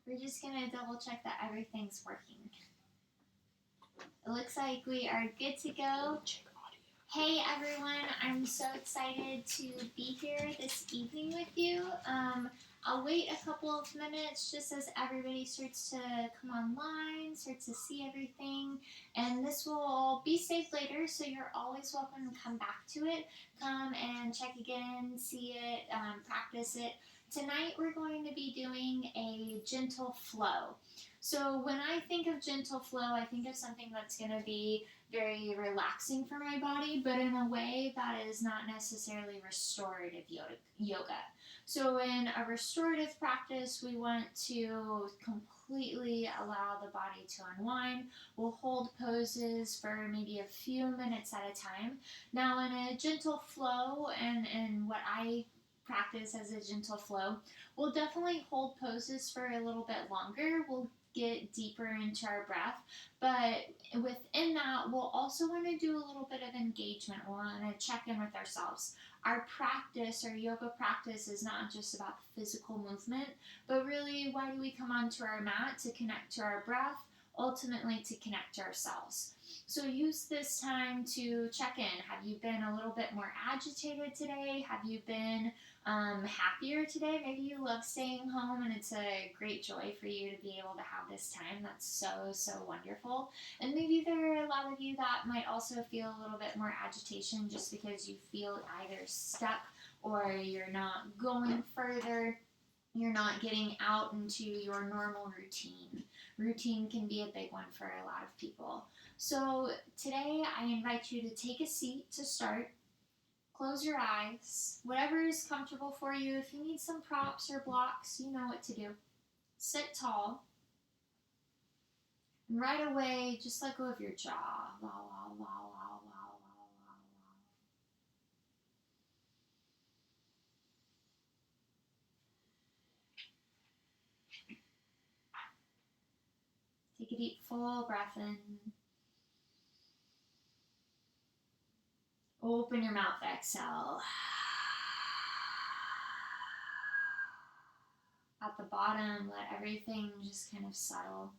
We're just going to double check that everything's working. It looks like we are good to go. Hey everyone, I'm so excited to be here this evening with you. I'll wait a couple of minutes just as everybody starts to come online, starts to see everything, and this will all be saved later, so you're always welcome to come back to it. Come and check again, see it, practice it. Tonight we're going to be doing a gentle flow. So when I think of gentle flow, I think of something that's going to be very relaxing for my body, but in a way that is not necessarily restorative yoga. So in a restorative practice, we want to completely allow the body to unwind. We'll hold poses for maybe a few minutes at a time. Now in a gentle flow, and what I practice as a gentle flow, we'll definitely hold poses for a little bit longer. We'll get deeper into our breath, but within that, we'll also want to do a little bit of engagement. We'll want to check in with ourselves. Our practice, our yoga practice, is not just about the physical movement, but really, why do we come onto our mat? To connect to our breath, ultimately to connect to ourselves. So use this time to check in. Have you been a little bit more agitated today? Have you been happier today? Maybe you love staying home and it's a great joy for you to be able to have this time. That's so wonderful. And maybe there are a lot of you that might also feel a little bit more agitation just because you feel either stuck or you're not going further. You're not getting out into your normal routine. Routine can be a big one for a lot of people. So today I invite you to take a seat to start. Close your eyes. Whatever is comfortable for you. If you need some props or blocks, you know what to do. Sit tall. And right away, just let go of your jaw. La, la, la, la, la, la, la, la. Take a deep, full breath in. Open your mouth, exhale. At the bottom, let everything just kind of settle.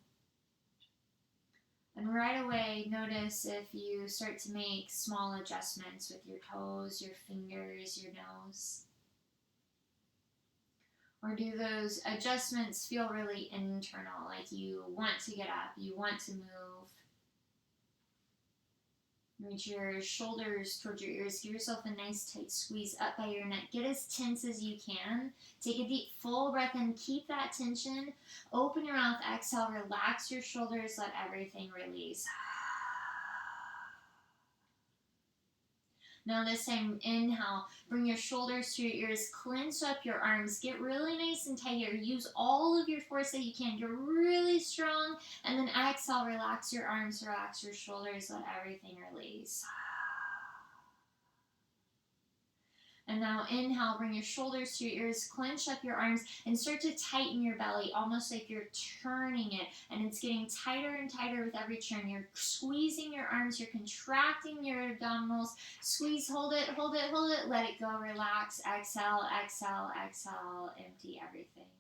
And right away, notice if you start to make small adjustments with your toes, your fingers, your nose. Or do those adjustments feel really internal, like you want to get up, you want to move? Reach your shoulders towards your ears. Give yourself a nice tight squeeze up by your neck. Get as tense as you can. Take a deep, full breath in. Keep that tension. Open your mouth. Exhale. Relax your shoulders. Let everything release. Now this time, inhale. Bring your shoulders to your ears. Clench up your arms. Get really nice and tight here. Use all of your force that you can. You're really strong. And then exhale. Relax your arms. Relax your shoulders. Let everything release. And now inhale, bring your shoulders to your ears, clench up your arms, and start to tighten your belly, almost like you're turning it. And it's getting tighter and tighter with every turn. You're squeezing your arms, you're contracting your abdominals. Squeeze, hold it, hold it, hold it. Let it go, relax, exhale, exhale, exhale, empty everything.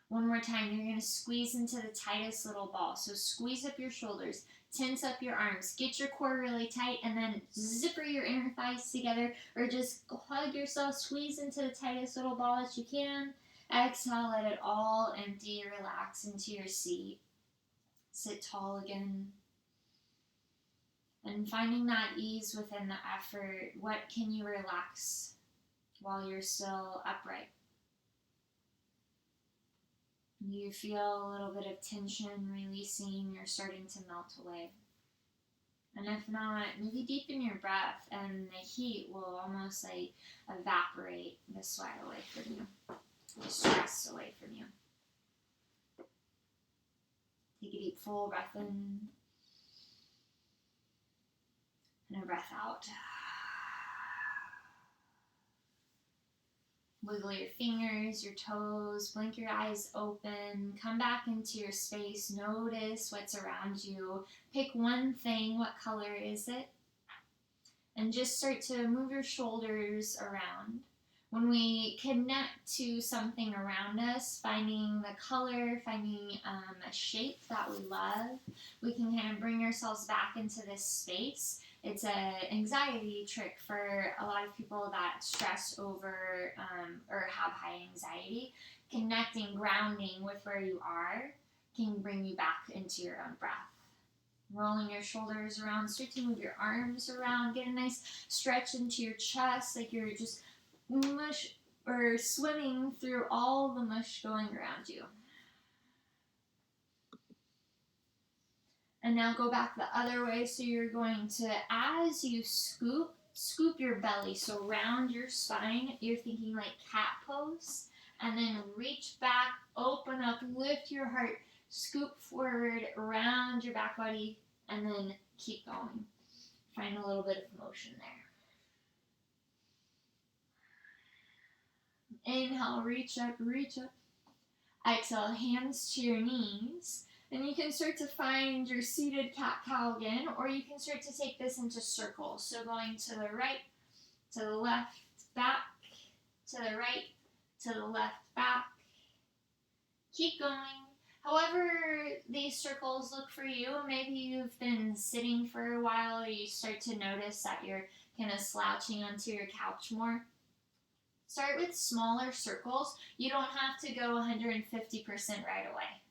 One more time, you're going to squeeze into the tightest little ball. So squeeze up your shoulders, tense up your arms, get your core really tight, and then zipper your inner thighs together, or just hug yourself, squeeze into the tightest little ball that you can. Exhale, let it all empty, relax into your seat. Sit tall again. And finding that ease within the effort, what can you relax while you're still upright? You feel a little bit of tension releasing or starting to melt away. And if not, maybe deepen your breath and the heat will almost like evaporate the sweat away from you, the stress away from you. Take a deep full breath in and a breath out. Wiggle your fingers, your toes, blink your eyes open, come back into your space, notice what's around you. Pick one thing, what color is it? And just start to move your shoulders around. When we connect to something around us, finding the color, finding a shape that we love, we can kind of bring ourselves back into this space. It's an anxiety trick for a lot of people that stress over or have high anxiety. Connecting, grounding with where you are can bring you back into your own breath. Rolling your shoulders around, start to move your arms around, get a nice stretch into your chest, like you're just mush or swimming through all the mush going around you. And now go back the other way. So you're going to, as you scoop your belly. So round your spine. You're thinking like cat pose. And then reach back, open up, lift your heart, scoop forward, round your back body, and then keep going. Find a little bit of motion there. Inhale, reach up, reach up. Exhale, hands to your knees. Then you can start to find your seated cat-cow again, or you can start to take this into circles. So going to the right, to the left, back, to the right, to the left, back. Keep going. However these circles look for you, maybe you've been sitting for a while, or you start to notice that you're kind of slouching onto your couch more. Start with smaller circles. You don't have to go 150% right away.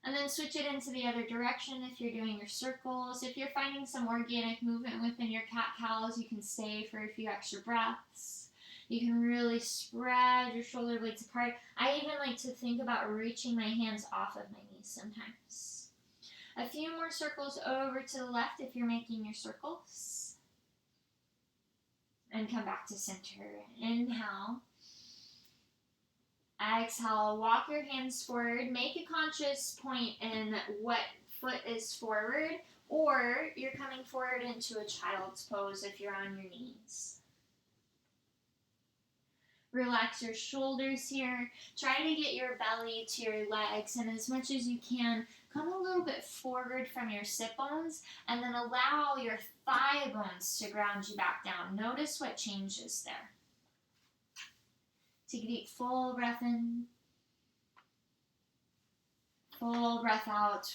And then switch it into the other direction if you're doing your circles. If you're finding some organic movement within your cat-cows, you can stay for a few extra breaths. You can really spread your shoulder blades apart. I even like to think about reaching my hands off of my knees sometimes. A few more circles over to the left if you're making your circles. And come back to center. Inhale. Exhale, walk your hands forward. Make a conscious point in what foot is forward, or you're coming forward into a child's pose if you're on your knees. Relax your shoulders here. Try to get your belly to your legs, and as much as you can, come a little bit forward from your sit bones, and then allow your thigh bones to ground you back down. Notice what changes there. Take a deep, full breath in. Full breath out.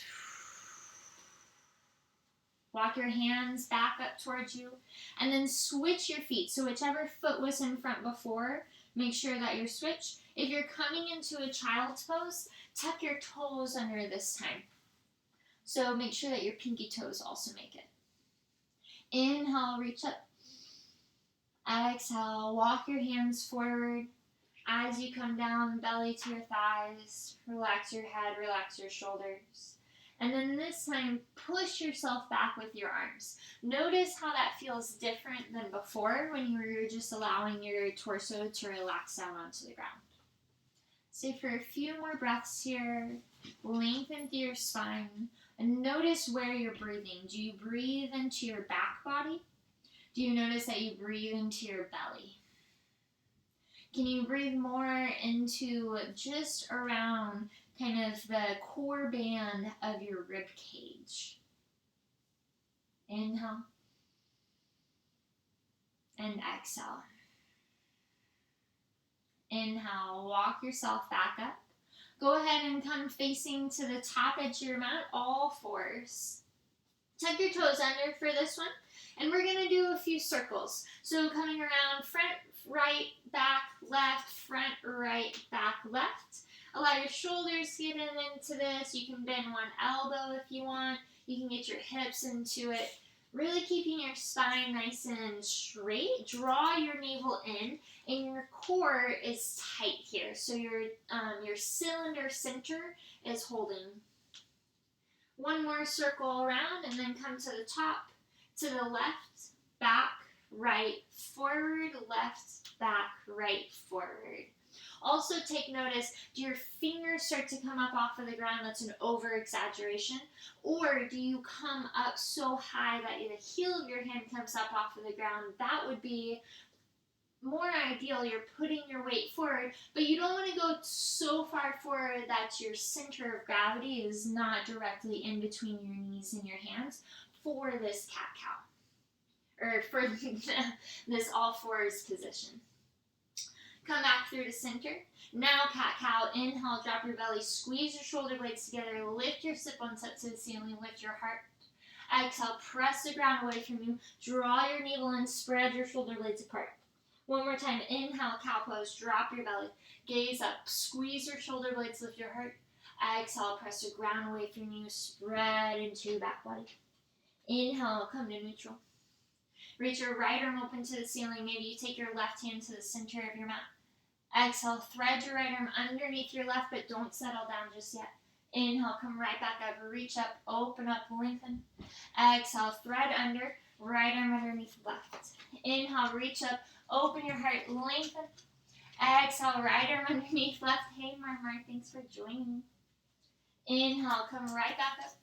Walk your hands back up towards you. And then switch your feet. So whichever foot was in front before, make sure that you're switched. If you're coming into a child's pose, tuck your toes under this time. So make sure that your pinky toes also make it. Inhale, reach up. Exhale, walk your hands forward. As you come down, belly to your thighs, relax your head, relax your shoulders. And then this time, push yourself back with your arms. Notice how that feels different than before when you were just allowing your torso to relax down onto the ground. Stay for a few more breaths here. Lengthen through your spine. And notice where you're breathing. Do you breathe into your back body? Do you notice that you breathe into your belly? Can you breathe more into just around kind of the core band of your rib cage? Inhale. And exhale. Inhale, walk yourself back up. Go ahead and come facing to the top edge of your mat, all fours. Tuck your toes under for this one. And we're going to do a few circles. So coming around front, right, back, left, front, right, back, left. Allow your shoulders to get into this. You can bend one elbow if you want. You can get your hips into it. Really keeping your spine nice and straight. Draw your navel in, and your core is tight here. So your cylinder center is holding. One more circle around, and then come to the top, to the left, back, right, forward, left, back, right, forward. Also take notice, do your fingers start to come up off of the ground? That's an over-exaggeration. Or do you come up so high that the heel of your hand comes up off of the ground? That would be more ideal. You're putting your weight forward, but you don't want to go so far forward that your center of gravity is not directly in between your knees and your hands for this cat-cow. Or for this all fours position. Come back through to center. Now cat-cow. Inhale, drop your belly, squeeze your shoulder blades together, lift your sit bones up to the ceiling, lift your heart. Exhale, press the ground away from you, draw your navel in, spread your shoulder blades apart. One more time, inhale, cow pose, drop your belly, gaze up, squeeze your shoulder blades, lift your heart. Exhale, press the ground away from you, spread into your back body. Inhale, come to neutral. Reach your right arm open to the ceiling. Maybe you take your left hand to the center of your mat. Exhale, thread your right arm underneath your left, but don't settle down just yet. Inhale, come right back up, reach up, open up, lengthen. Exhale, thread under, right arm underneath left. Inhale, reach up, open your heart, lengthen. Exhale, right arm underneath left. Hey, Marmar, thanks for joining. Inhale, come right back up.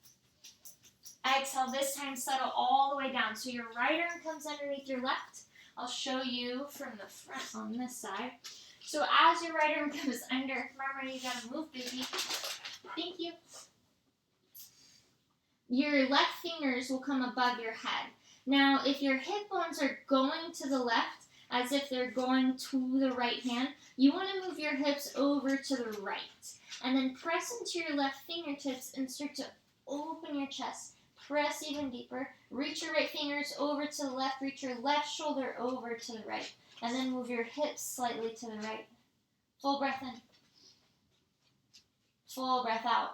Exhale, this time settle all the way down. So your right arm comes underneath your left. I'll show you from the front on this side. So as your right arm goes under, Marmar, you gotta move, baby. Thank you. Your left fingers will come above your head. Now, if your hip bones are going to the left, as if they're going to the right hand, you want to move your hips over to the right. And then press into your left fingertips and start to open your chest. Press even deeper. Reach your right fingers over to the left. Reach your left shoulder over to the right. And then move your hips slightly to the right. Full breath in. Full breath out.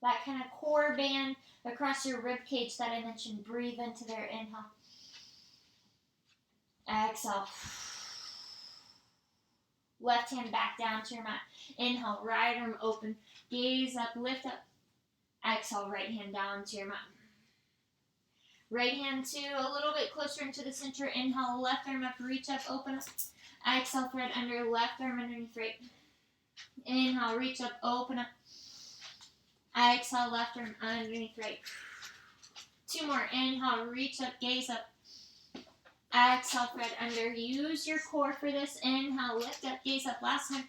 That kind of core band across your rib cage that I mentioned. Breathe into there. Inhale. Exhale. Left hand back down to your mat. Inhale. Right arm open. Gaze up. Lift up. Exhale. Right hand down to your mat. Right hand to a little bit closer into the center. Inhale. Left arm up. Reach up. Open up. Exhale. Thread under. Left arm underneath right. Inhale. Reach up. Open up. Exhale, left arm underneath right. Two more. Inhale, reach up, gaze up. Exhale, thread under. Use your core for this. Inhale, lift up, gaze up. Last time.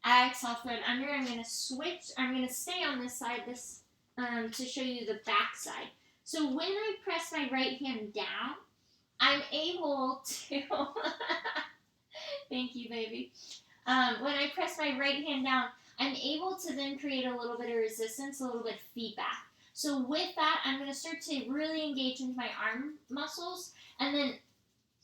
Exhale, thread under. I'm going to switch. I'm going to stay on this side to show you the back side. So when I press my right hand down, I'm able to... Thank you, baby. When I press my right hand down, I'm able to then create a little bit of resistance, a little bit of feedback. So with that, I'm going to start to really engage into my arm muscles, and then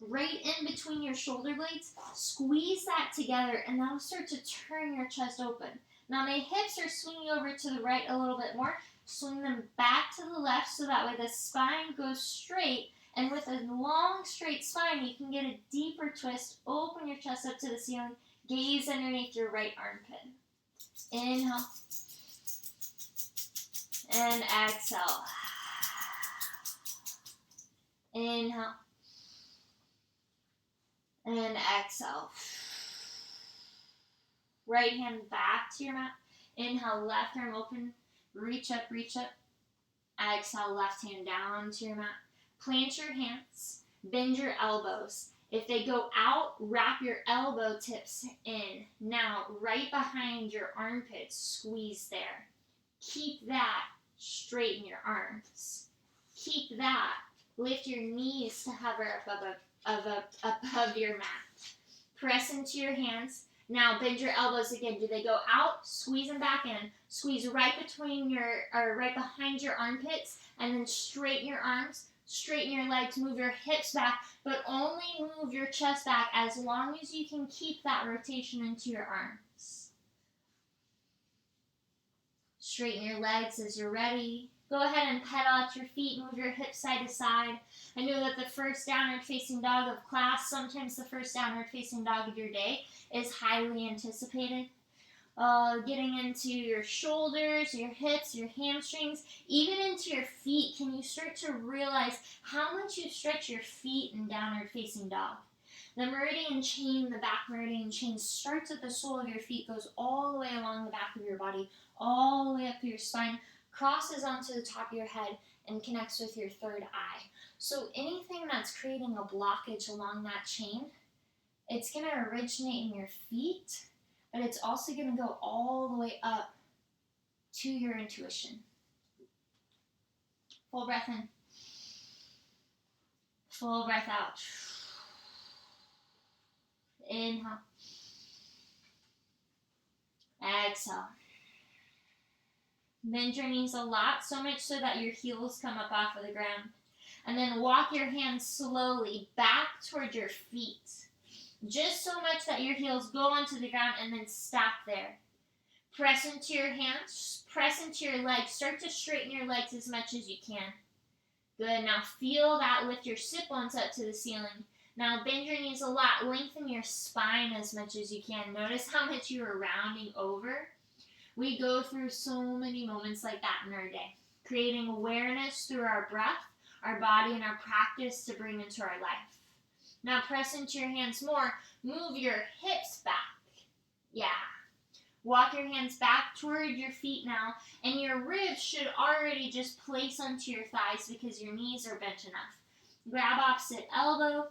right in between your shoulder blades, squeeze that together, and that'll start to turn your chest open. Now my hips are swinging over to the right a little bit more. Swing them back to the left so that way the spine goes straight, and with a long, straight spine, you can get a deeper twist. Open your chest up to the ceiling. Gaze underneath your right armpit. Inhale. And exhale. Inhale. And exhale. Right hand back to your mat. Inhale, left arm open. Reach up, reach up. Exhale, left hand down to your mat. Plant your hands. Bend your elbows. If they go out, wrap your elbow tips in. Now, right behind your armpits, squeeze there. Keep that. Straighten your arms. Keep that. Lift your knees to hover above your mat. Press into your hands. Now, bend your elbows again. Do they go out? Squeeze them back in. Squeeze right behind your armpits, and then straighten your arms. Straighten your legs, move your hips back, but only move your chest back as long as you can keep that rotation into your arms. Straighten your legs as you're ready. Go ahead and pedal at your feet, move your hips side to side. I know that the first downward facing dog of class, sometimes the first downward facing dog of your day, is highly anticipated. Getting into your shoulders, your hips, your hamstrings, even into your feet. Can you start to realize how much you stretch your feet in downward facing dog? The meridian chain, the back meridian chain, starts at the sole of your feet, goes all the way along the back of your body, all the way up your spine, crosses onto the top of your head, and connects with your third eye. So anything that's creating a blockage along that chain, it's going to originate in your feet, but it's also going to go all the way up to your intuition. Full breath in. Full breath out. Inhale. Exhale. Bend your knees a lot, so much so that your heels come up off of the ground. And then walk your hands slowly back toward your feet. Just so much that your heels go onto the ground and then stop there. Press into your hands, press into your legs. Start to straighten your legs as much as you can. Good. Now feel that lift your sit bones up to the ceiling. Now bend your knees a lot. Lengthen your spine as much as you can. Notice how much you are rounding over. We go through so many moments like that in our day. Creating awareness through our breath, our body, and our practice to bring into our life. Now press into your hands more. Move your hips back. Yeah. Walk your hands back toward your feet now, and your ribs should already just place onto your thighs because your knees are bent enough. Grab opposite elbow.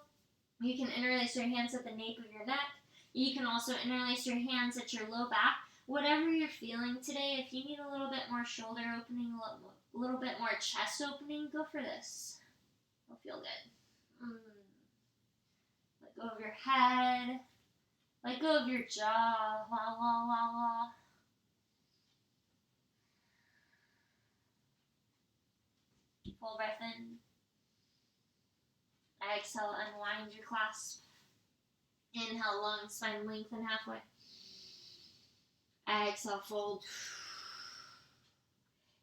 You can interlace your hands at the nape of your neck. You can also interlace your hands at your low back. Whatever you're feeling today, if you need a little bit more shoulder opening, a little bit more chest opening, go for this. It'll feel good. Let go of your head. Let go of your jaw. La, la, la, la. Full breath in. Exhale, unwind your clasp. Inhale, long spine lengthen halfway. Exhale, fold.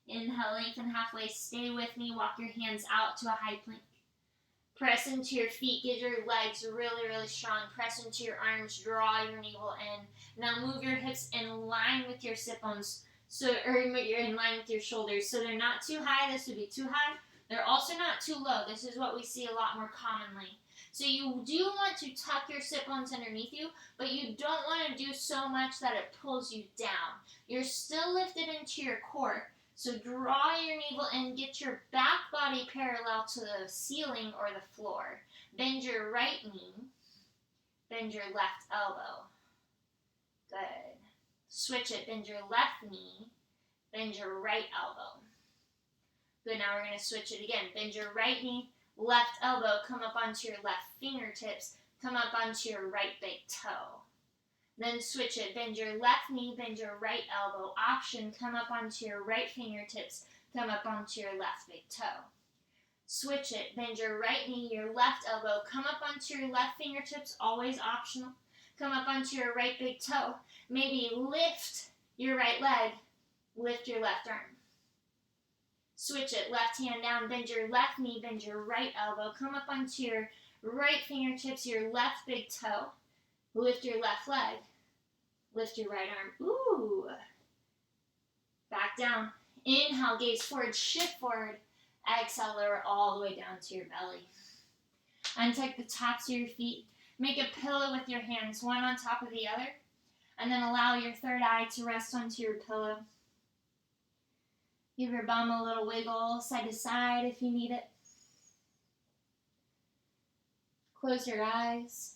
Inhale, lengthen halfway. Stay with me. Walk your hands out to a high plank. Press into your feet. Get your legs really, really strong. Press into your arms. Draw your navel in. Now move your hips in line with your sit bones. Or you're in line with your shoulders. So they're not too high. This would be too high. They're also not too low. This is what we see a lot more commonly. So you do want to tuck your sit bones underneath you, but you don't want to do so much that it pulls you down. You're still lifted into your core. So draw your navel and get your back body parallel to the ceiling or the floor. Bend your right knee. Bend your left elbow. Good. Switch it. Bend your left knee. Bend your right elbow. Good. Now we're going to switch it again. Bend your right knee. Left elbow, come up onto your left fingertips, come up onto your right big toe. Then switch it, bend your left knee, bend your right elbow. Option, come up onto your right fingertips, come up onto your left big toe. Switch it, bend your right knee, your left elbow, come up onto your left fingertips, always optional. Come up onto your right big toe. Maybe lift your right leg, lift your left arm. Switch it, left hand down, bend your left knee, bend your right elbow, come up onto your right fingertips, your left big toe, lift your left leg, lift your right arm, ooh, back down, inhale, gaze forward, shift forward, exhale, lower all the way down to your belly. Untuck the tops of your feet, make a pillow with your hands, one on top of the other, and then allow your third eye to rest onto your pillow. Give your bum a little wiggle side to side if you need it. Close your eyes.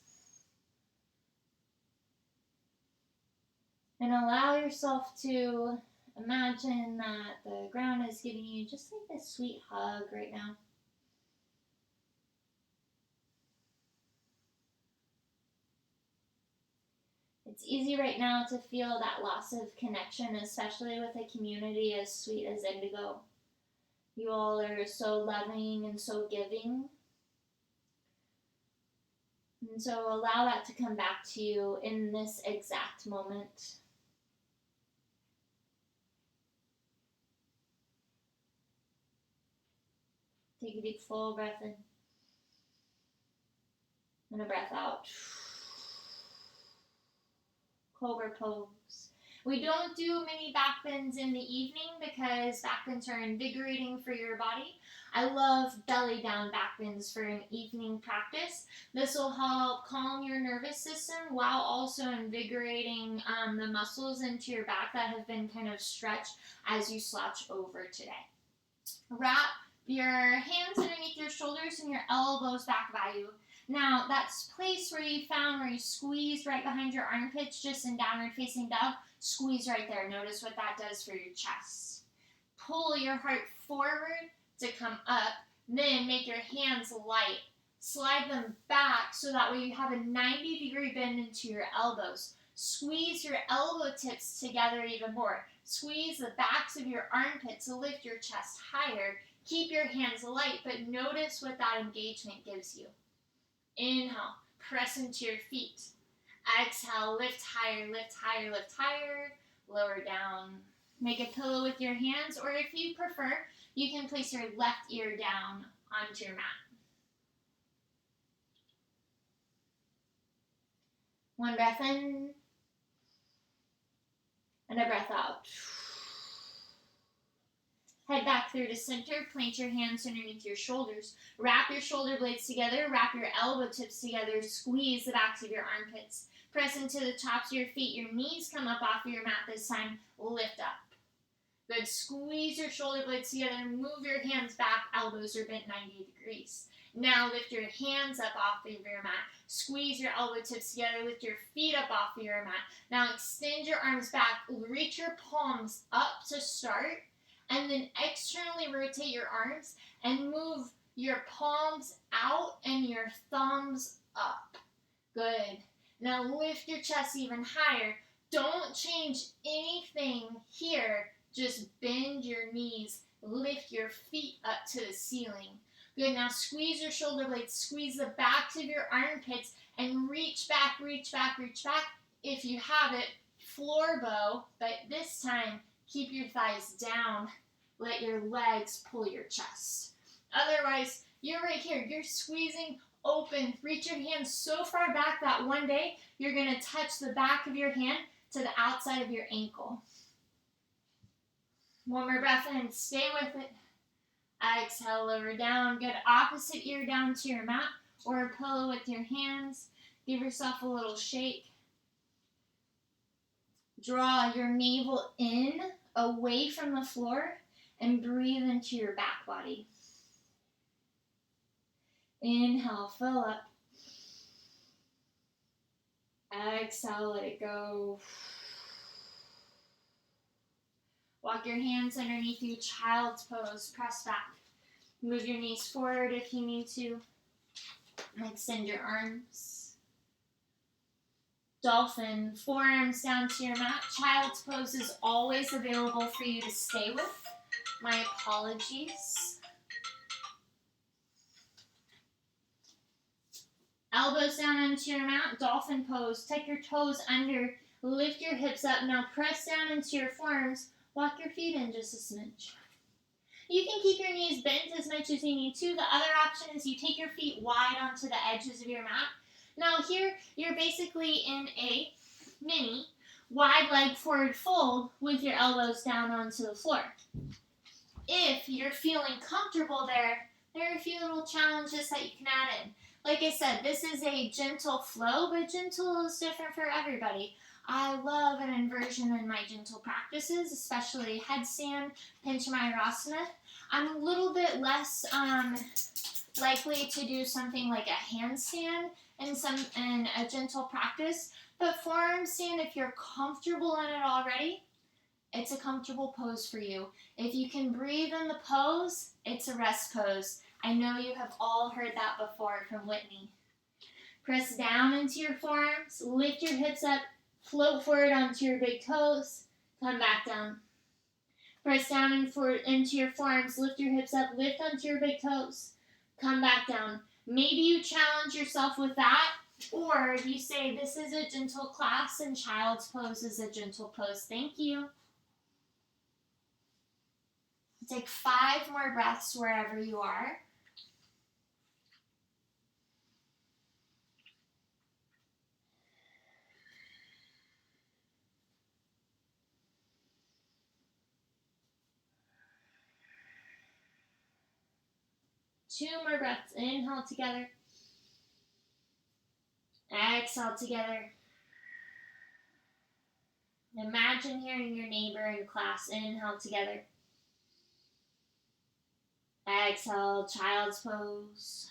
And allow yourself to imagine that the ground is giving you just like this sweet hug right now. It's easy right now to feel that loss of connection, especially with a community as sweet as Indigo. You all are so loving and so giving. And so allow that to come back to you in this exact moment. Take a deep full breath in. And a breath out. Cobra pose. We don't do many back bends in the evening because back bends are invigorating for your body. I love belly down back bends for an evening practice. This will help calm your nervous system while also invigorating the muscles into your back that have been kind of stretched as you slouch over today. Wrap your hands underneath your shoulders and your elbows back by you. Now, that place where you found where you squeezed right behind your armpits, just in downward facing dog, squeeze right there. Notice what that does for your chest. Pull your heart forward to come up. Then make your hands light Slide them back so that way you have a 90-degree bend into your elbows. Squeeze your elbow tips together even more. Squeeze the backs of your armpits to lift your chest higher. Keep your hands light, but notice what that engagement gives you. Inhale, press into your feet. Exhale, lift higher, lift higher, lift higher. Lower down. Make a pillow with your hands, or if you prefer, you can place your left ear down onto your mat. One breath in, and a breath out. Head back through to center. Plant your hands underneath your shoulders. Wrap your shoulder blades together. Wrap your elbow tips together. Squeeze the backs of your armpits. Press into the tops of your feet. Your knees come up off of your mat this time. Lift up. Good. Squeeze your shoulder blades together. Move your hands back. Elbows are bent 90 degrees. Now lift your hands up off of your mat. Squeeze your elbow tips together. Lift your feet up off of your mat. Now extend your arms back. Reach your palms up to start. And then externally rotate your arms and move your palms out and your thumbs up. Good. Now lift your chest even higher. Don't change anything here. Just bend your knees. Lift your feet up to the ceiling. Good. Now squeeze your shoulder blades. Squeeze the backs of your armpits and reach back, reach back, reach back. If you have it, floor bow, but this time keep your thighs down. Let your legs pull your chest. Otherwise, you're right here. You're squeezing open. Reach your hands so far back that one day you're going to touch the back of your hand to the outside of your ankle. One more breath in. Stay with it. Exhale, lower down. Good. Opposite ear down to your mat or a pillow with your hands. Give yourself a little shake. Draw your navel in, away from the floor, and breathe into your back body. Inhale, fill up. Exhale, let it go. Walk your hands underneath you, child's pose, press back. Move your knees forward if you need to. Extend your arms. Dolphin, forearms down to your mat. Child's pose is always available for you to stay with. My apologies. Elbows down onto your mat, dolphin pose. Tuck your toes under, lift your hips up. Now press down into your forearms. Walk your feet in just a smidge. You can keep your knees bent as much as you need to. The other option is you take your feet wide onto the edges of your mat. Now here, you're basically in a mini wide leg forward fold with your elbows down onto the floor. If you're feeling comfortable there are a few little challenges that you can add in. Like I said, this is a gentle flow, but gentle is different for everybody. I love an inversion in my gentle practices, especially headstand, Panchamayurasana. I'm a little bit less likely to do something like a handstand in a gentle practice, but forearm stand, if you're comfortable in it already, it's a comfortable pose for you. If you can breathe in the pose, it's a rest pose. I know you have all heard that before from Whitney. Press down into your forearms, lift your hips up, float forward onto your big toes, come back down. Press down into your forearms, lift your hips up, lift onto your big toes, come back down. Maybe you challenge yourself with that, or you say this is a gentle class and child's pose is a gentle pose. Thank you. Take 5 more breaths wherever you are. Two more breaths. Inhale together. Exhale together. Imagine hearing your neighbor in class. Inhale together. Exhale, child's pose.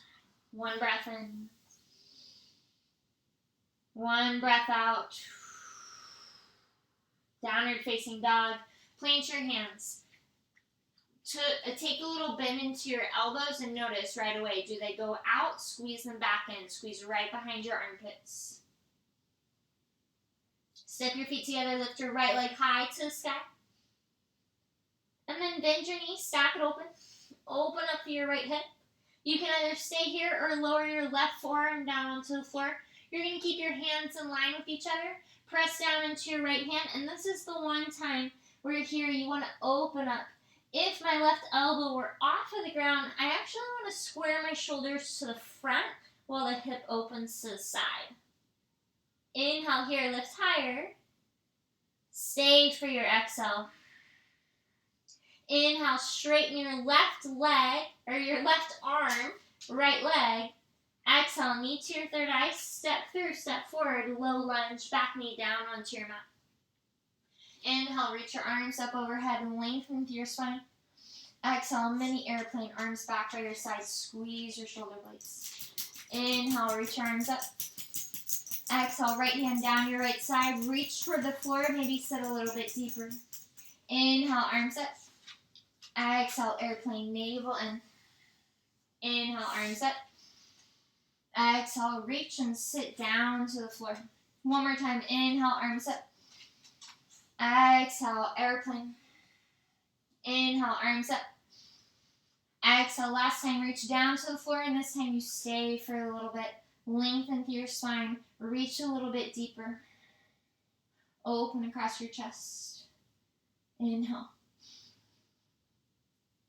One breath in. One breath out. Downward facing dog. Plant your hands. take a little bend into your elbows and notice right away. Do they go out? Squeeze them back in. Squeeze right behind your armpits. Step your feet together. Lift your right leg high to the sky. And then bend your knees. Stack it open. Open up your right hip. You can either stay here or lower your left forearm down onto the floor. You're going to keep your hands in line with each other. Press down into your right hand. And this is the one time where here you want to open up. If my left elbow were off of the ground, I actually want to square my shoulders to the front while the hip opens to the side. Inhale here, lift higher. Stay for your exhale. Inhale, straighten your left leg, or your left arm, right leg. Exhale, knee to your third eye, step through, step forward, low lunge, back knee down onto your mat. Inhale, reach your arms up overhead and lengthen through your spine. Exhale, mini airplane, arms back by your side, squeeze your shoulder blades. Inhale, reach your arms up. Exhale, right hand down your right side, reach toward the floor, maybe sit a little bit deeper. Inhale, arms up. Exhale, airplane, navel in. Inhale, arms up. Exhale, reach and sit down to the floor. One more time, inhale, arms up. Exhale, airplane. Inhale, arms up. Exhale, last time, reach down to the floor, and this time you stay for a little bit. Lengthen through your spine. Reach a little bit deeper. Open across your chest. Inhale.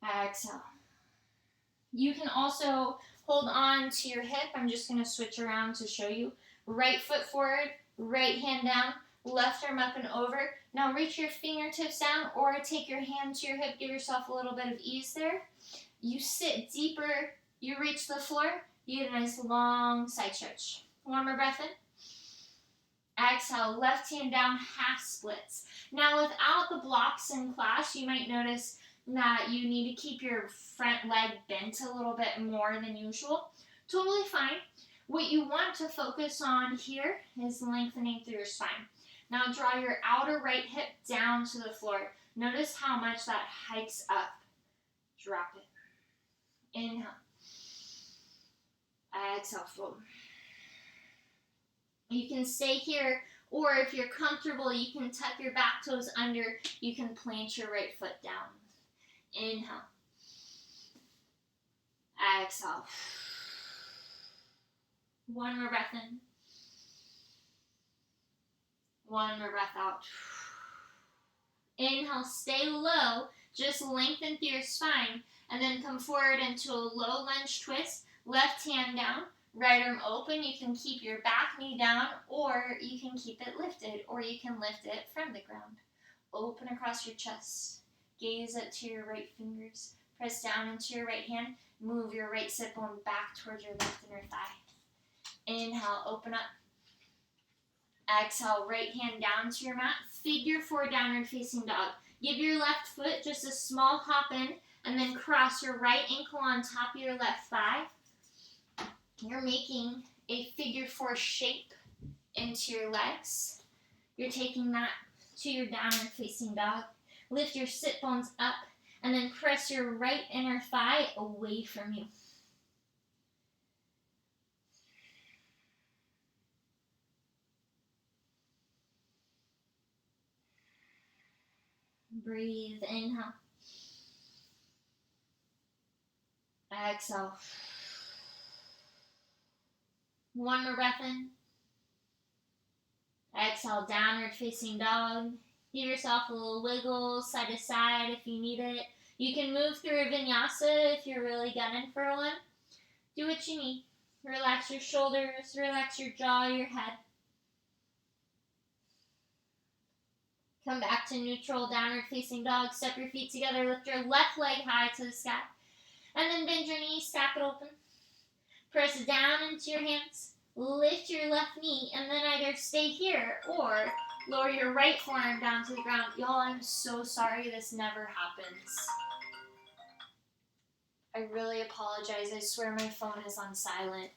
Exhale. You can also hold on to your hip. I'm just going to switch around to show you. Right foot forward, right hand down, left arm up and over. Now reach your fingertips down or take your hand to your hip. Give yourself a little bit of ease there. You sit deeper. You reach the floor. You get a nice long side stretch. One more breath in. Exhale, left hand down, half splits. Now without the blocks in class, you might notice that you need to keep your front leg bent a little bit more than usual. Totally fine. What you want to focus on here is lengthening through your spine. Now draw your outer right hip down to the floor. Notice how much that hikes up. Drop it. Inhale. Exhale, fold. You can stay here, or if you're comfortable, you can tuck your back toes under. You can plant your right foot down. Inhale. Exhale. One more breath in. One more breath out. Inhale, stay low. Just lengthen through your spine. And then come forward into a low lunge twist. Left hand down. Right arm open. You can keep your back knee down, or you can keep it lifted, or you can lift it from the ground. Open across your chest. Gaze up to your right fingers. Press down into your right hand. Move your right sit bone back towards your left inner thigh. Inhale, open up. Exhale, right hand down to your mat. Figure 4 downward facing dog. Give your left foot just a small hop in, and then cross your right ankle on top of your left thigh. You're making a figure 4 shape into your legs. You're taking that to your downward facing dog. Lift your sit bones up and then press your right inner thigh away from you. Breathe, inhale. Exhale. One more breath in. Exhale, downward facing dog. Give yourself a little wiggle side to side if you need it. You can move through a vinyasa if you're really gunning for one. Do what you need. Relax your shoulders, relax your jaw, your head. Come back to neutral, downward facing dog. Step your feet together, lift your left leg high to the sky. And then bend your knees, stack it open. Press down into your hands. Lift your left knee, and then either stay here or lower your right forearm down to the ground. Y'all, I'm so sorry this never happens. I really apologize. I swear my phone is on silent.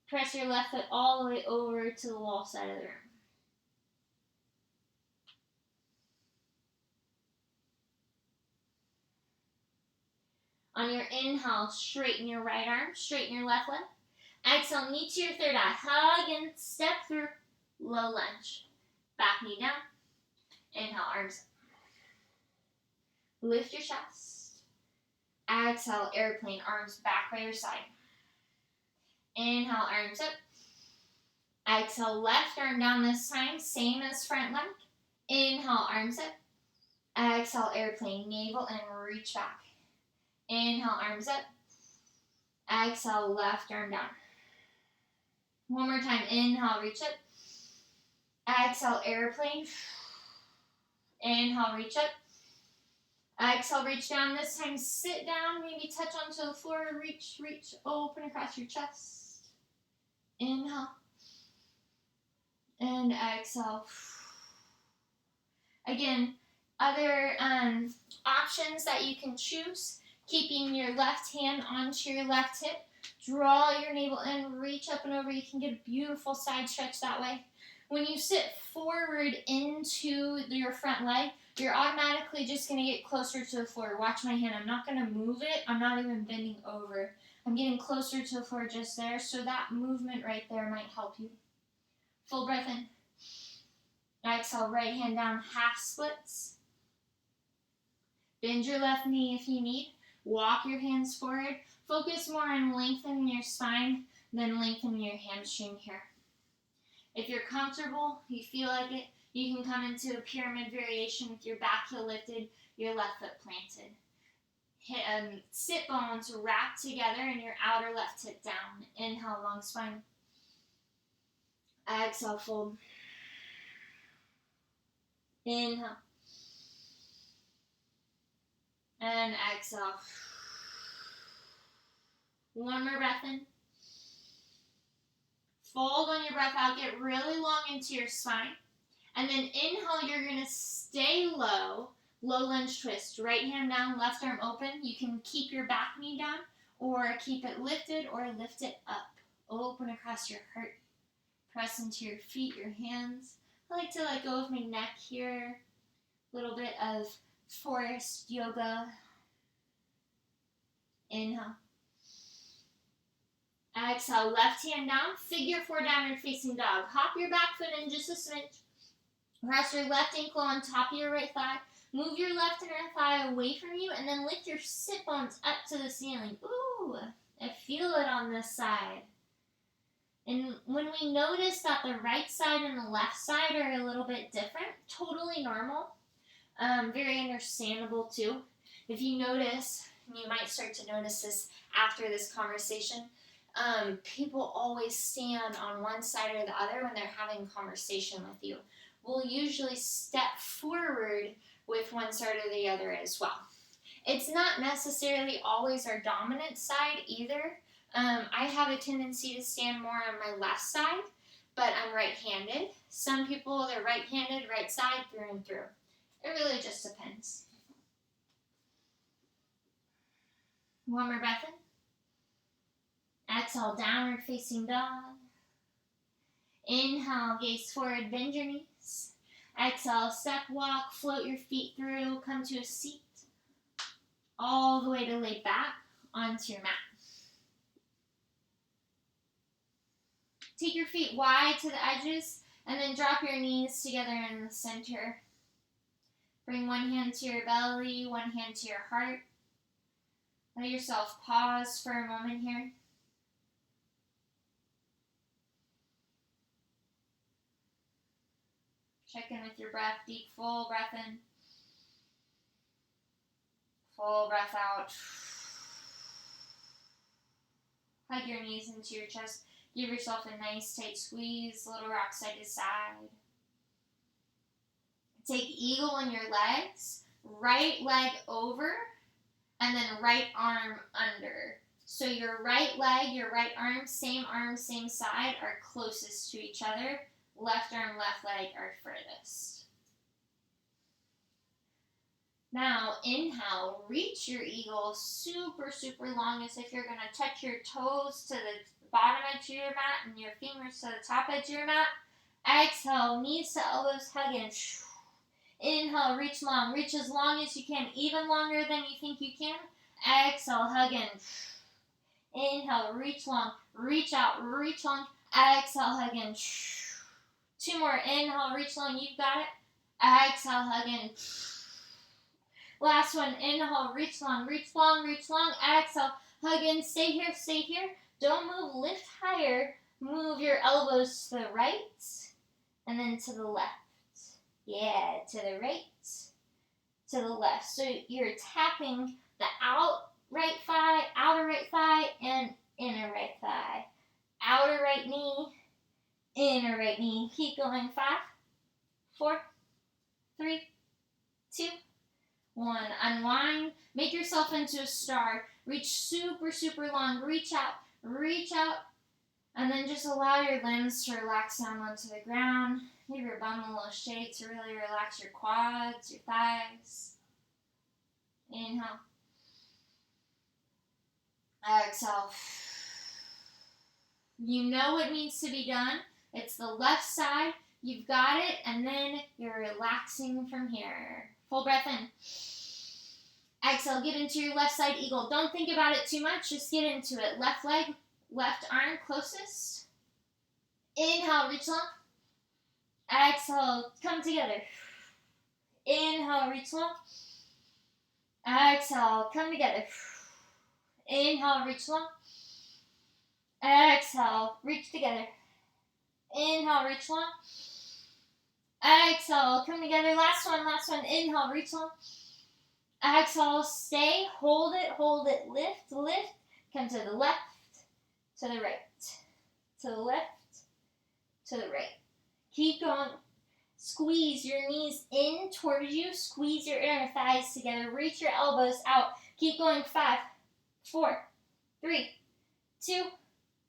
Press your left foot all the way over to the wall side of the room. On your inhale, straighten your right arm, straighten your left leg. Exhale, knee to your third eye. Hug and step through. Low lunge. Back knee down. Inhale, arms up. Lift your chest. Exhale, airplane, arms back by your side. Inhale, arms up. Exhale, left arm down this time, same as front leg. Inhale, arms up. Exhale, airplane, navel, and reach back. Inhale, arms up. Exhale, left arm down. One more time. Inhale, reach up. Exhale, airplane. Inhale, reach up. Exhale, reach down. This time, sit down. Maybe touch onto the floor. Reach, reach. Open across your chest. Inhale. And exhale. Again, other options that you can choose. Keeping your left hand onto your left hip. Draw your navel in, reach up and over. You can get a beautiful side stretch that way. When you sit forward into your front leg, you're automatically just going to get closer to the floor. Watch my hand. I'm not going to move it. I'm not even bending over. I'm getting closer to the floor just there. So that movement right there might help you. Full breath in. Exhale, right hand down, half splits. Bend your left knee if you need. Walk your hands forward. Focus more on lengthening your spine than lengthening your hamstring here. If you're comfortable, you feel like it, you can come into a pyramid variation with your back heel lifted, your left foot planted. Sit bones wrap together and your outer left hip down. Inhale, long spine. Exhale, fold. Inhale. And exhale. One more breath in. Fold on your breath out. Get really long into your spine. And then inhale, you're going to stay low. Low lunge twist. Right hand down, left arm open. You can keep your back knee down or keep it lifted or lift it up. Open across your heart. Press into your feet, your hands. I like to let go of my neck here. A little bit of forest yoga. Inhale. Exhale, left hand down, figure four, downward facing dog. Hop your back foot in just a smidge. Rest your left ankle on top of your right thigh. Move your left inner thigh away from you, and then lift your sit bones up to the ceiling. Ooh, I feel it on this side. And when we notice that the right side and the left side are a little bit different, totally normal, very understandable too. If you notice, and you might start to notice this after this conversation, people always stand on one side or the other when they're having a conversation with you. We'll usually step forward with one side or the other as well. It's not necessarily always our dominant side either. I have a tendency to stand more on my left side, but I'm right-handed. Some people, they're right-handed, right side, through and through. It really just depends. One more breath in. Exhale, downward facing dog. Inhale, gaze forward, bend your knees. Exhale, step, walk, float your feet through, come to a seat. All the way to lay back onto your mat. Take your feet wide to the edges and then drop your knees together in the center. Bring one hand to your belly, one hand to your heart. Let yourself pause for a moment here. Check in with your breath. Deep, full breath in. Full breath out. Hug your knees into your chest. Give yourself a nice tight squeeze. Little rock side to side. Take eagle in your legs. Right leg over. And then right arm under. So your right leg, your right arm, same side, are closest to each other. Left arm, left leg are furthest. Now, inhale, reach your eagle super, super long, as if you're going to touch your toes to the bottom edge of your mat and your fingers to the top edge of your mat. Exhale, knees to elbows, hug in. Inhale, reach long. Reach as long as you can, even longer than you think you can. Exhale, hug in. Inhale, reach long, reach out, reach long. Exhale, hug in. 2 more. Inhale, reach long. You've got it. Exhale, hug in. Last one. Inhale, reach long, reach long, reach long. Exhale, hug in. Stay here, stay here. Don't move. Lift higher. Move your elbows to the right and then to the left. Yeah, to the right, to the left. So you're tapping the outer right thigh, and inner right thigh. Outer right knee, inner right knee. Keep going. 5, 4, 3, 2, 1. Unwind. Make yourself into a star. Reach super, super long. Reach out. Reach out. And then just allow your limbs to relax down onto the ground. Give your bum a little shake to really relax your quads, your thighs. Inhale. Exhale. You know what needs to be done. It's the left side. You've got it. And then you're relaxing from here. Full breath in. Exhale. Get into your left side eagle. Don't think about it too much. Just get into it. Left leg, left arm closest. Inhale. Reach long. Exhale. Come together. Inhale. Reach long. Exhale. Come together. Inhale. Reach long. Exhale, reach together. Inhale, reach long. Exhale, come together. Last one. Inhale, reach long. Exhale, stay, hold it, lift. Come to the left, to the right, to the left, to the right. Keep going. Squeeze your knees in towards you. Squeeze your inner thighs together. Reach your elbows out. Keep going. 5, 4, 3, 2,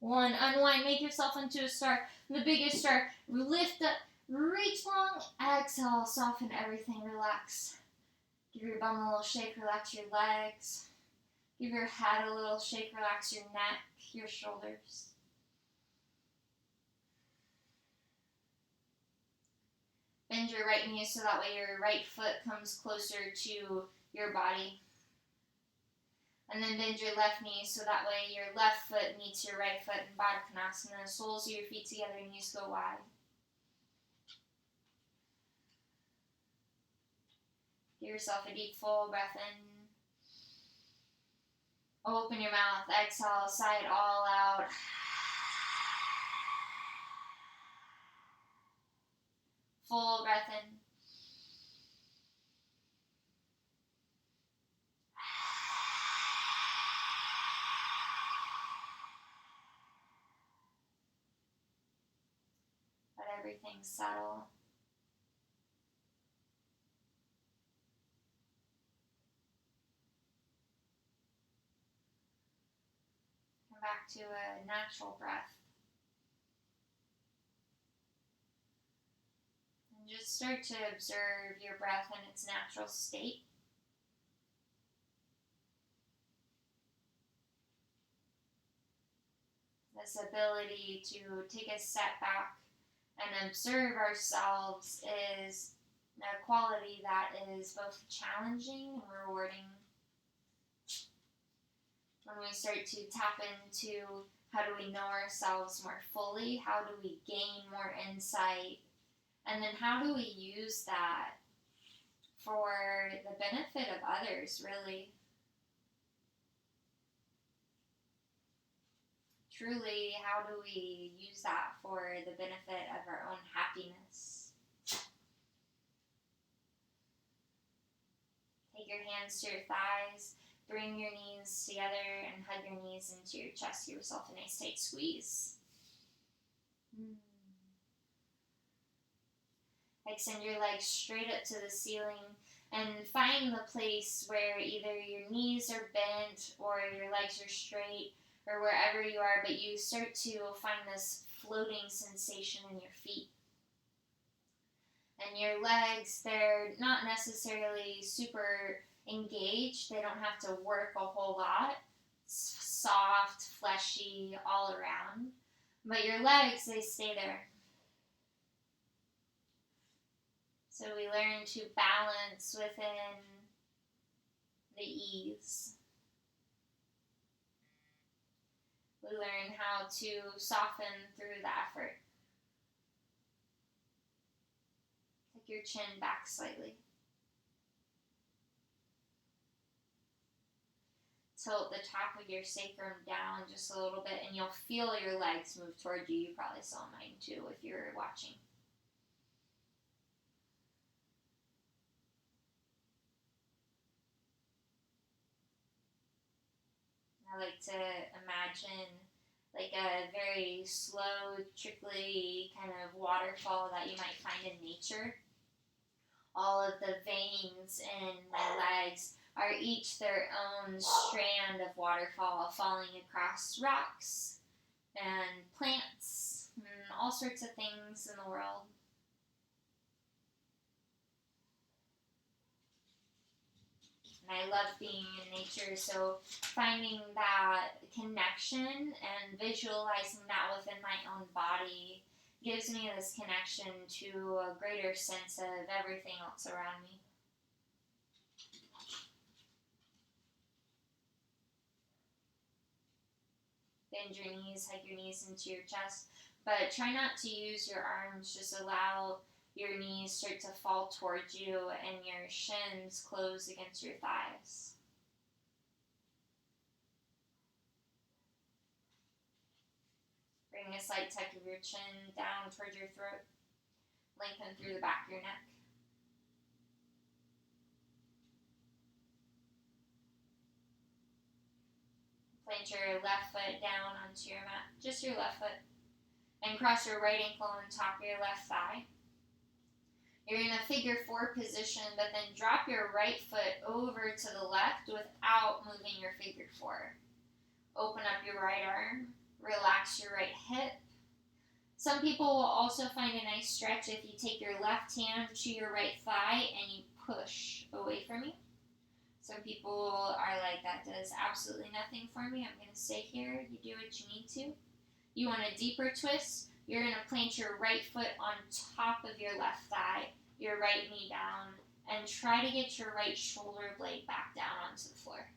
1. Unwind. Make yourself into a star. The biggest star. Lift up. Reach long. Exhale. Soften everything. Relax. Give your bum a little shake. Relax your legs. Give your head a little shake. Relax your neck, your shoulders. Bend your right knee so that way your right foot comes closer to your body. And then bend your left knee so that way your left foot meets your right foot in Baddha Konasana. Soles of your feet together, knees go wide. Give yourself a deep full breath in. Open your mouth, exhale, sigh it all out. Full breath in. Let everything settle. Come back to a natural breath. And just start to observe your breath in its natural state. This ability to take a step back and observe ourselves is a quality that is both challenging and rewarding. When we start to tap into how do we know ourselves more fully, how do we gain more insight, and then how do we use that for the benefit of others, really. Truly, how do we use that for the benefit of our own happiness? Take your hands to your thighs, bring your knees together, and hug your knees into your chest. Give yourself a nice tight squeeze. Extend your legs straight up to the ceiling and find the place where either your knees are bent or your legs are straight, or wherever you are, but you start to find this floating sensation in your feet. And your legs, they're not necessarily super engaged. They don't have to work a whole lot. It's soft, fleshy, all around. But your legs, they stay there. So we learn to balance within the ease. We learn how to soften through the effort. Take your chin back slightly. Tilt the top of your sacrum down just a little bit, and you'll feel your legs move toward you. You probably saw mine too if you're watching. I like to imagine like a very slow, trickly kind of waterfall that you might find in nature. All of the veins in my legs are each their own strand of waterfall falling across rocks and plants and all sorts of things in the world. And I love being in nature, so finding that connection and visualizing that within my own body gives me this connection to a greater sense of everything else around me. Bend your knees, hug your knees into your chest, but try not to use your arms. Just allow your knees start to fall towards you and your shins close against your thighs. Bring a slight tuck of your chin down towards your throat. Lengthen through the back of your neck. Plant your left foot down onto your mat, just your left foot, and cross your right ankle on top of your left thigh. You're in a figure 4 position, but then drop your right foot over to the left without moving your figure 4. Open up your right arm, relax your right hip. Some people will also find a nice stretch if you take your left hand to your right thigh and you push away from you. Some people are like, that does absolutely nothing for me. I'm going to stay here. You do what you need to. You want a deeper twist? You're going to plant your right foot on top of your left thigh, your right knee down, and try to get your right shoulder blade back down onto the floor.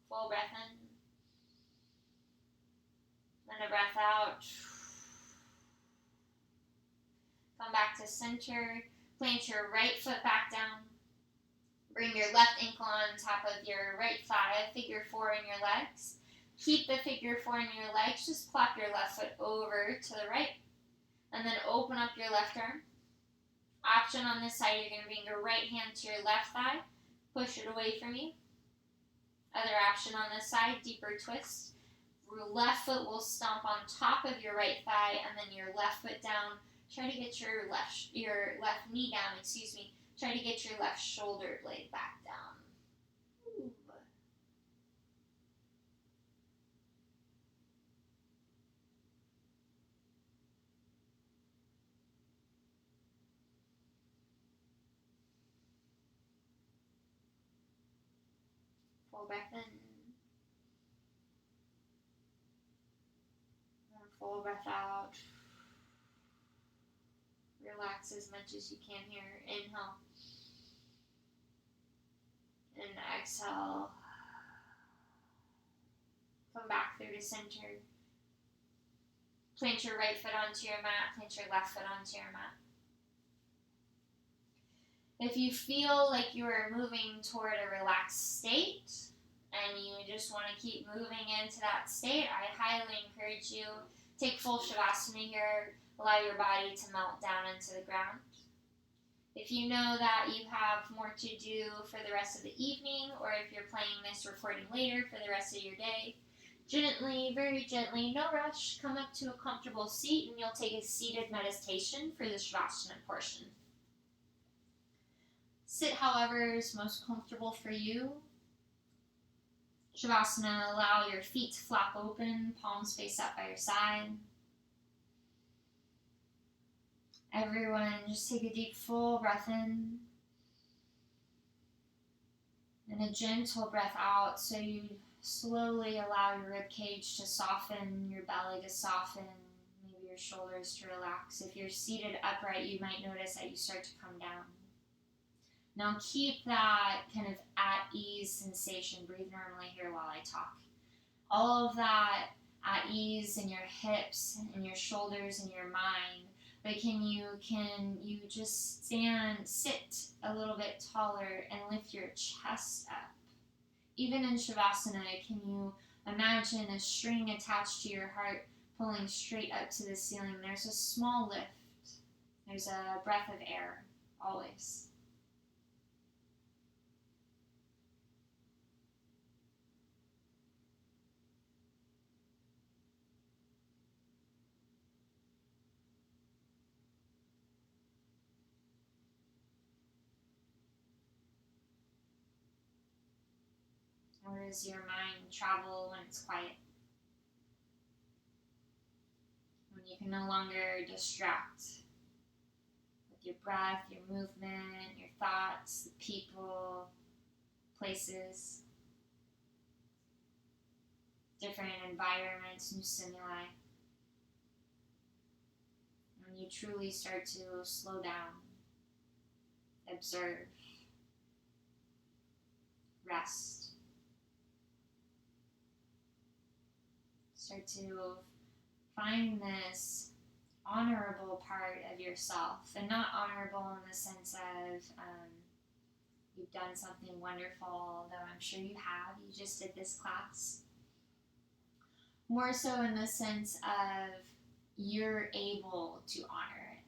Full breath in. Then a breath out. Come back to center. Plant your right foot back down. Bring your left ankle on top of your right thigh, figure 4 in your legs. Keep the figure 4 in your legs. Just plop your left foot over to the right. And then open up your left arm. Option on this side, you're going to bring your right hand to your left thigh. Push it away from you. Other option on this side, deeper twist. Your left foot will stomp on top of your right thigh, and then your left foot down. Try to get your left knee down, Try to get your left shoulder blade back down. Ooh. Full breath in. And full breath out. Relax as much as you can here. Inhale. And exhale. Come back through to center. Plant your right foot onto your mat. Plant your left foot onto your mat. If you feel like you are moving toward a relaxed state and you just want to keep moving into that state, I highly encourage you take full Shavasana here. Allow your body to melt down into the ground. If you know that you have more to do for the rest of the evening, or if you're playing this recording later for the rest of your day, gently, very gently, no rush, come up to a comfortable seat and you'll take a seated meditation for the Shavasana portion. Sit however is most comfortable for you. Shavasana, allow your feet to flap open, palms face up by your side. Everyone, just take a deep, full breath in. And a gentle breath out, so you slowly allow your rib cage to soften, your belly to soften, maybe your shoulders to relax. If you're seated upright, you might notice that you start to come down. Now keep that kind of at ease sensation. Breathe normally here while I talk. All of that at ease in your hips and your shoulders and your mind. But can you just sit a little bit taller and lift your chest up? Even in Shavasana, can you imagine a string attached to your heart pulling straight up to the ceiling? There's a small lift. There's a breath of air, always. Or does your mind travel when it's quiet? When you can no longer distract with your breath, your movement, your thoughts, the people, places, different environments, new stimuli. When you truly start to slow down, observe, rest. Start to find this honorable part of yourself, and not honorable in the sense of you've done something wonderful, though I'm sure you have. You just did this class. More so in the sense of you're able to honor it.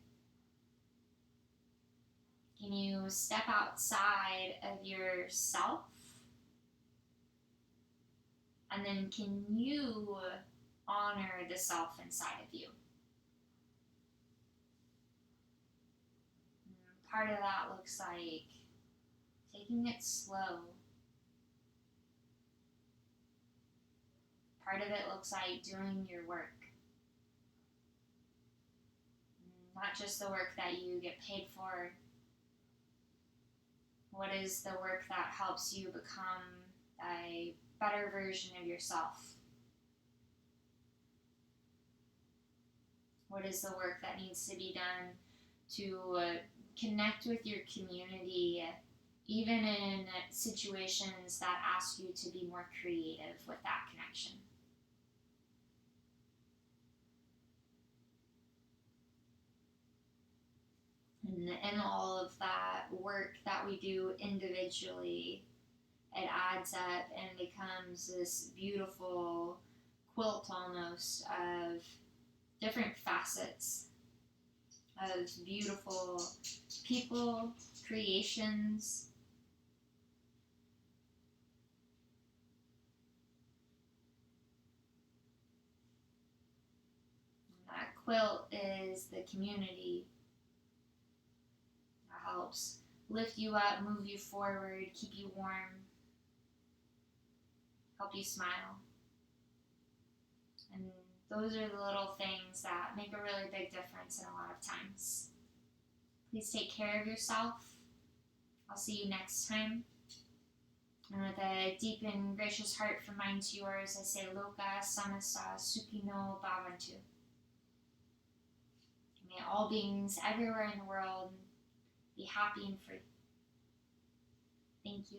Can you step outside of yourself? And then can you honor the self inside of you? Part of that looks like taking it slow. Part of it looks like doing your work. Not just the work that you get paid for. What is the work that helps you become a better version of yourself? What is the work that needs to be done to connect with your community, even in situations that ask you to be more creative with that connection? And in all of that work that we do individually, it adds up and becomes this beautiful quilt almost of different facets of beautiful people, creations. And that quilt is the community that helps lift you up, move you forward, keep you warm, help you smile. And those are the little things that make a really big difference in a lot of times. Please take care of yourself. I'll see you next time. And with a deep and gracious heart from mine to yours, I say Loka Samasa Sukhino Bhavantu. May all beings everywhere in the world be happy and free. Thank you.